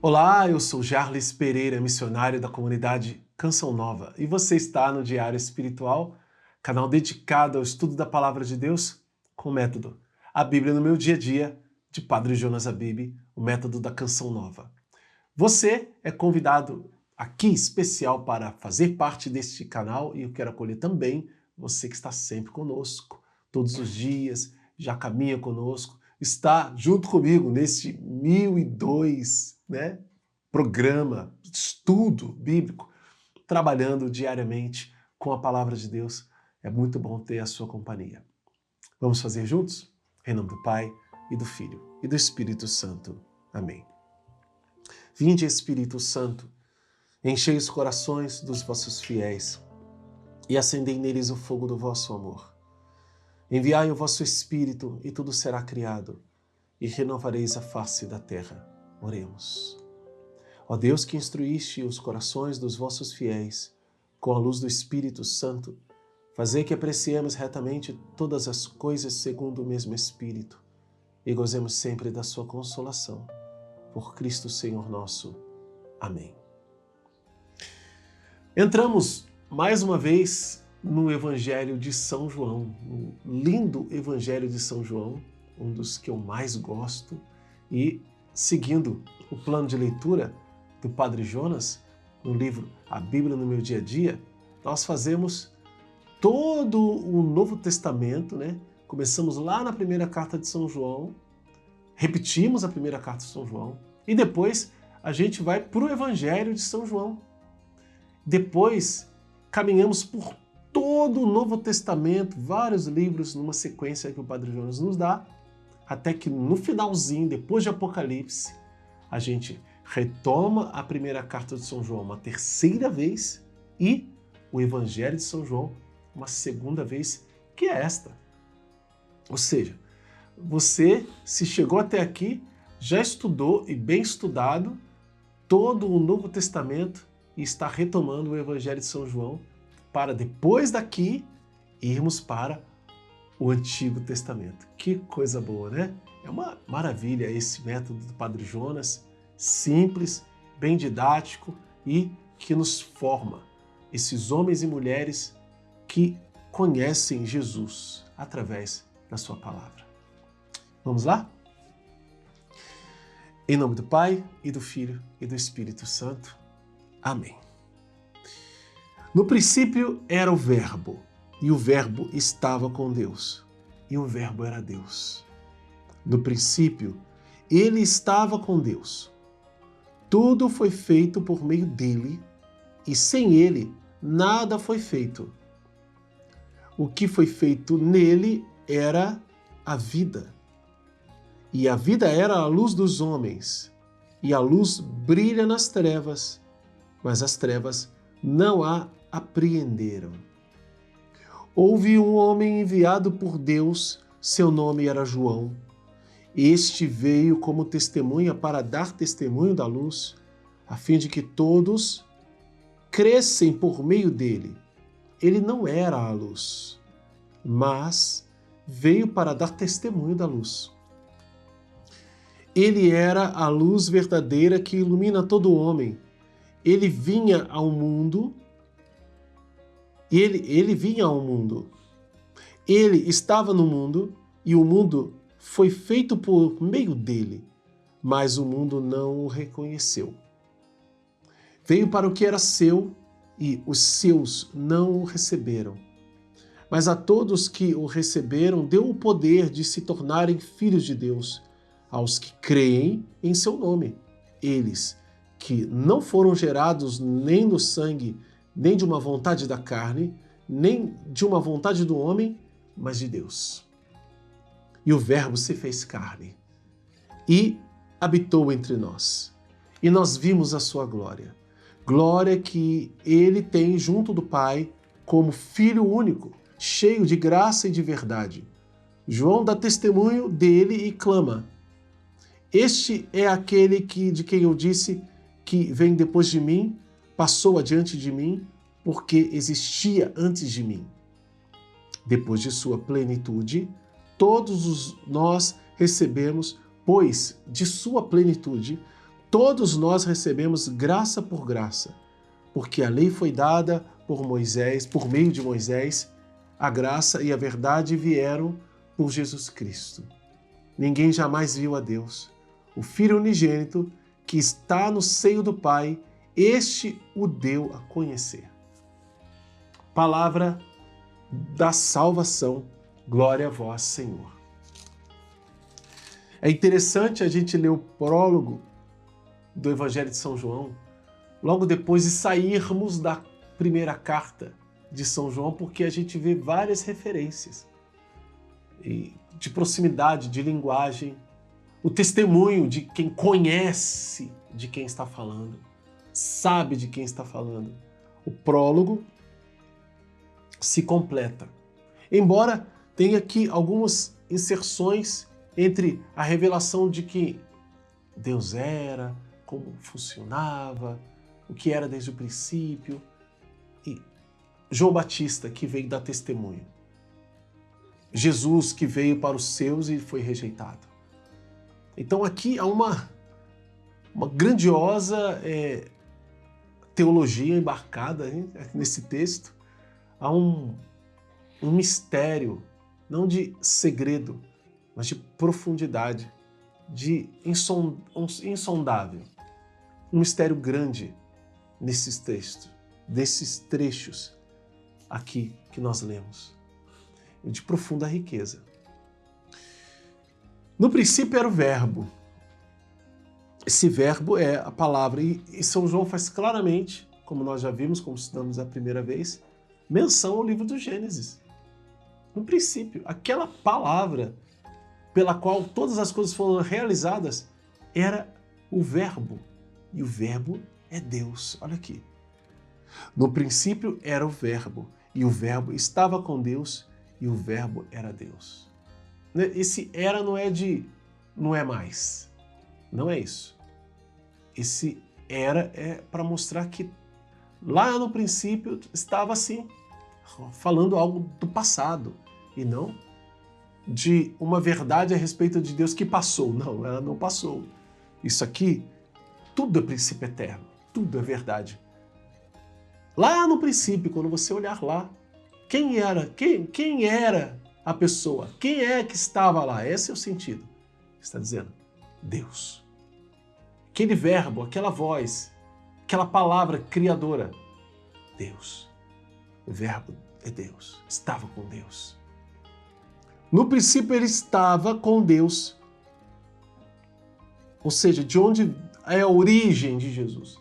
Olá, eu sou Jarles Pereira, missionário da comunidade Canção Nova, e você está no Diário Espiritual, canal dedicado ao estudo da Palavra de Deus com o método A Bíblia no Meu Dia a Dia, de Padre Jonas Habib, o método da Canção Nova. Você é convidado aqui especial para fazer parte deste canal e eu quero acolher também você que está sempre conosco, todos os dias, já caminha conosco, está junto comigo neste 1002, programa, estudo bíblico, trabalhando diariamente com a palavra de Deus. É muito bom ter a sua companhia. Vamos fazer juntos? Em nome do Pai, e do Filho, e do Espírito Santo. Amém. Vinde, Espírito Santo, enchei os corações dos vossos fiéis e acendei neles o fogo do vosso amor. Enviai o vosso Espírito e tudo será criado e renovareis a face da terra. Oremos. Ó Deus, que instruíste os corações dos vossos fiéis com a luz do Espírito Santo, fazei que apreciemos retamente todas as coisas segundo o mesmo Espírito e gozemos sempre da sua consolação. Por Cristo Senhor nosso. Amém. Entramos mais uma vez no Evangelho de São João, no lindo Evangelho de São João, um dos que eu mais gosto, e seguindo o plano de leitura do Padre Jonas, no livro A Bíblia no Meu Dia a Dia, nós fazemos todo o Novo Testamento, Começamos lá na primeira carta de São João, repetimos a primeira carta de São João, e depois a gente vai para o Evangelho de São João. Depois caminhamos por todo o Novo Testamento, vários livros numa sequência que o Padre Jonas nos dá, até que no finalzinho, depois de Apocalipse, a gente retoma a primeira carta de São João uma terceira vez e o Evangelho de São João uma segunda vez, que é esta. Ou seja, você, se chegou até aqui, já estudou e bem estudado todo o Novo Testamento e está retomando o Evangelho de São João para depois daqui irmos para o Antigo Testamento. Que coisa boa, né? É uma maravilha esse método do Padre Jonas, simples, bem didático e que nos forma, esses homens e mulheres que conhecem Jesus através da sua palavra. Vamos lá? Em nome do Pai, e do Filho, e do Espírito Santo. Amém. No princípio era o Verbo, e o Verbo estava com Deus, e o Verbo era Deus. No princípio, ele estava com Deus. Tudo foi feito por meio dele, e sem ele, nada foi feito. O que foi feito nele era a vida. E a vida era a luz dos homens, e a luz brilha nas trevas, mas as trevas não a apreenderam. Houve um homem enviado por Deus, seu nome era João. Este veio como testemunha para dar testemunho da luz, a fim de que todos crescem por meio dele. Ele não era a luz, mas veio para dar testemunho da luz. Ele era a luz verdadeira que ilumina todo homem. Ele vinha ao mundo. Ele vinha ao mundo. Ele estava no mundo e o mundo foi feito por meio dele, mas o mundo não o reconheceu. Veio para o que era seu e os seus não o receberam. Mas a todos que o receberam deu o poder de se tornarem filhos de Deus, aos que creem em seu nome. Eles que não foram gerados nem do sangue, nem de uma vontade da carne, nem de uma vontade do homem, mas de Deus. E o Verbo se fez carne e habitou entre nós. E nós vimos a sua glória. Glória que ele tem junto do Pai como Filho único, cheio de graça e de verdade. João dá testemunho dele e clama: este é aquele de quem eu disse que vem depois de mim, passou adiante de mim, porque existia antes de mim. Depois de sua plenitude, todos nós recebemos, pois de sua plenitude, todos nós recebemos graça por graça, porque a lei foi dada por Moisés, por meio de Moisés, a graça e a verdade vieram por Jesus Cristo. Ninguém jamais viu a Deus. O Filho unigênito, que está no seio do Pai, este o deu a conhecer. Palavra da salvação, glória a vós, Senhor. É interessante a gente ler o prólogo do Evangelho de São João, logo depois de sairmos da primeira carta de São João, porque a gente vê várias referências de proximidade, de linguagem, o testemunho de quem conhece de quem está falando, sabe de quem está falando. O prólogo se completa. Embora tenha aqui algumas inserções entre a revelação de que Deus era, como funcionava, o que era desde o princípio, e João Batista, que veio dar testemunho. Jesus, que veio para os seus e foi rejeitado. Então aqui há uma grandiosa teologia embarcada nesse texto. Há um mistério, não de segredo, mas de profundidade, de insondável. Um mistério grande nesses textos, desses trechos aqui que nós lemos, de profunda riqueza. No princípio era o verbo. Esse verbo é a palavra, e São João faz claramente, como nós já vimos, como estudamos a primeira vez, menção ao livro do Gênesis. No princípio, aquela palavra pela qual todas as coisas foram realizadas era o verbo. E o verbo é Deus. Olha aqui. No princípio era o verbo, e o verbo estava com Deus, e o verbo era Deus. Esse era não é mais. Não é isso. Esse era é para mostrar que lá no princípio estava assim, falando algo do passado, e não de uma verdade a respeito de Deus que passou. Não, ela não passou. Isso aqui, tudo é princípio eterno, tudo é verdade. Lá no princípio, quando você olhar lá, quem era a pessoa? Quem é que estava lá? Esse é o sentido. Está dizendo Deus. Aquele verbo, aquela voz, aquela palavra criadora, Deus. O verbo é Deus. Estava com Deus. No princípio ele estava com Deus. Ou seja, de onde é a origem de Jesus?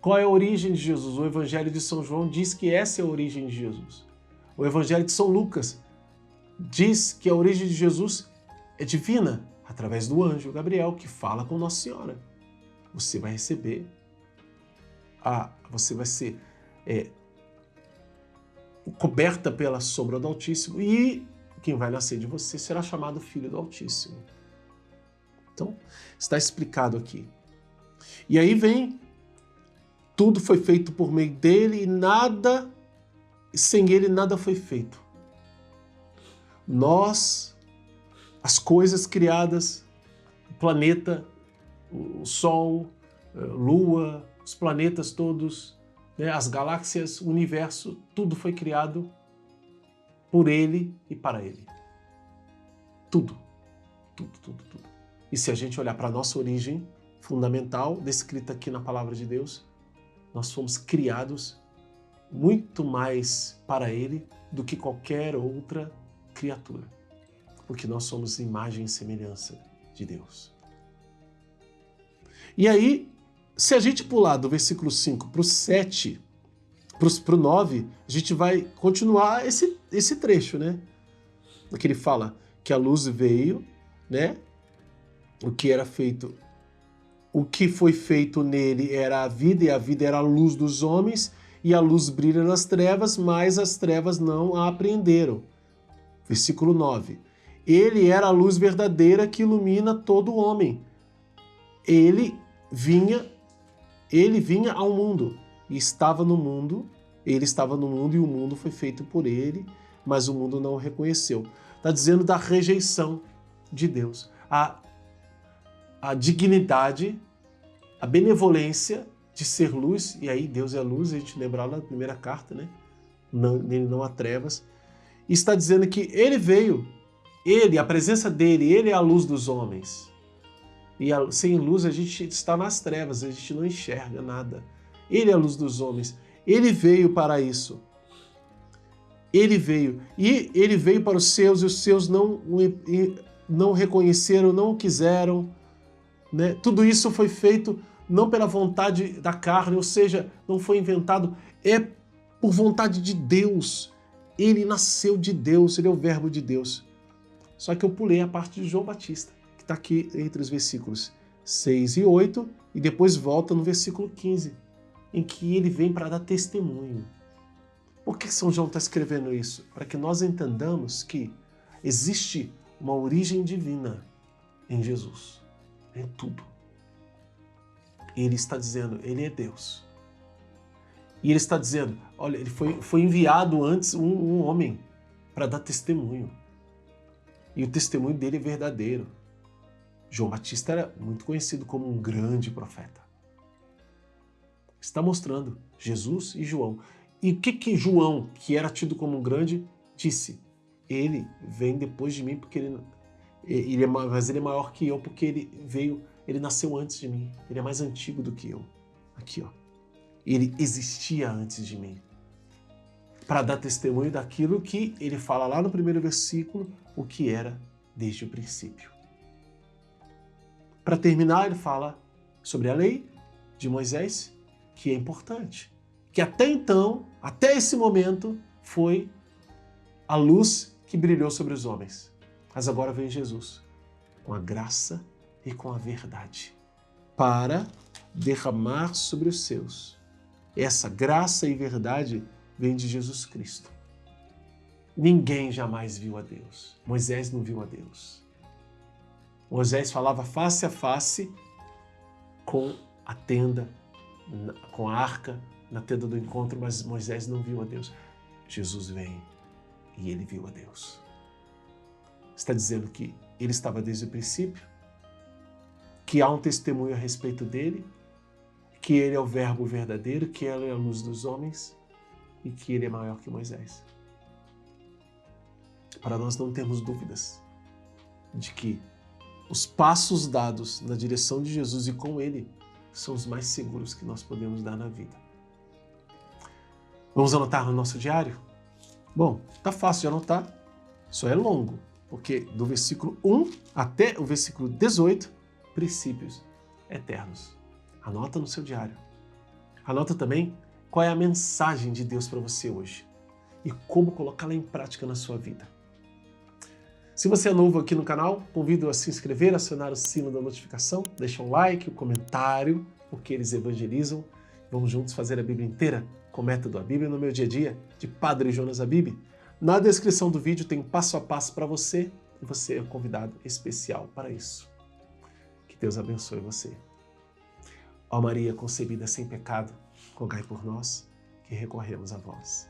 Qual é a origem de Jesus? O Evangelho de São João diz que essa é a origem de Jesus. O Evangelho de São Lucas diz que a origem de Jesus é divina, através do anjo Gabriel, que fala com Nossa Senhora. Você vai receber, você vai ser coberta pela sombra do Altíssimo, e quem vai nascer de você será chamado Filho do Altíssimo. Então, está explicado aqui. E aí vem, tudo foi feito por meio dele, e sem ele nada foi feito. Nós, as coisas criadas, o planeta, o Sol, a Lua, os planetas todos, as galáxias, o universo, tudo foi criado por ele e para ele. Tudo. Tudo, tudo, tudo. E se a gente olhar para a nossa origem fundamental, descrita aqui na Palavra de Deus, nós fomos criados muito mais para ele do que qualquer outra criatura. Porque nós somos imagem e semelhança de Deus. E aí, se a gente pular do versículo 5 para o 7, para o 9, a gente vai continuar esse trecho, né? Que ele fala que a luz veio, né? O que foi feito nele era a vida, e a vida era a luz dos homens, e a luz brilha nas trevas, mas as trevas não a apreenderam. Versículo 9. Ele era a luz verdadeira que ilumina todo homem. Ele vinha ao mundo, e estava no mundo, ele estava no mundo, e o mundo foi feito por ele, mas o mundo não o reconheceu. Está dizendo da rejeição de Deus. A dignidade a benevolência de ser luz, e aí Deus é luz, a gente lembra lá na primeira carta, né? Nele não há trevas. E está dizendo que ele veio, a presença dele, ele é a luz dos homens. E sem luz a gente está nas trevas, a gente não enxerga nada. Ele é a luz dos homens. Ele veio para isso. Ele veio. E ele veio para os seus, e os seus não reconheceram, não o quiseram. Né? Tudo isso foi feito não pela vontade da carne, ou seja, não foi inventado, é por vontade de Deus. Ele nasceu de Deus, ele é o verbo de Deus. Só que eu pulei a parte de João Batista, que está aqui entre os versículos 6 e 8, e depois volta no versículo 15, em que ele vem para dar testemunho. Por que São João está escrevendo isso? Para que nós entendamos que existe uma origem divina em Jesus, em tudo. Ele está dizendo, ele é Deus. E ele está dizendo, olha, ele foi enviado antes um homem para dar testemunho. E o testemunho dele é verdadeiro. João Batista era muito conhecido como um grande profeta. Está mostrando Jesus e João. E o que João, que era tido como um grande, disse? Ele vem depois de mim porque mas ele é maior que eu porque ele nasceu antes de mim. Ele é mais antigo do que eu. Aqui, ó. Ele existia antes de mim. Para dar testemunho daquilo que ele fala lá no primeiro versículo, o que era desde o princípio. Para terminar, ele fala sobre a lei de Moisés, que é importante. Que até então, até esse momento, foi a luz que brilhou sobre os homens. Mas agora vem Jesus, com a graça e com a verdade, para derramar sobre os seus. Essa graça e verdade vem de Jesus Cristo. Ninguém jamais viu a Deus. Moisés não viu a Deus. Moisés falava face a face com a tenda, com a arca, na tenda do encontro, mas Moisés não viu a Deus. Jesus vem e ele viu a Deus. Está dizendo que ele estava desde o princípio, que há um testemunho a respeito dele, que ele é o verbo verdadeiro, que ele é a luz dos homens e que ele é maior que Moisés. Para nós não termos dúvidas de que os passos dados na direção de Jesus e com ele são os mais seguros que nós podemos dar na vida. Vamos anotar no nosso diário? Bom, tá fácil de anotar, só é longo, porque do versículo 1 até o versículo 18, princípios eternos. Anota no seu diário. Anota também qual é a mensagem de Deus para você hoje e como colocá-la em prática na sua vida. Se você é novo aqui no canal, convido a se inscrever, acionar o sino da notificação, deixar um like, um comentário, porque eles evangelizam. Vamos juntos fazer a Bíblia inteira com o método A Bíblia no Meu Dia a Dia, de Padre Jonas Habib. Na descrição do vídeo tem um passo a passo para você e você é um convidado especial para isso. Que Deus abençoe você. Ó Maria concebida sem pecado, rogai por nós que recorremos a vós.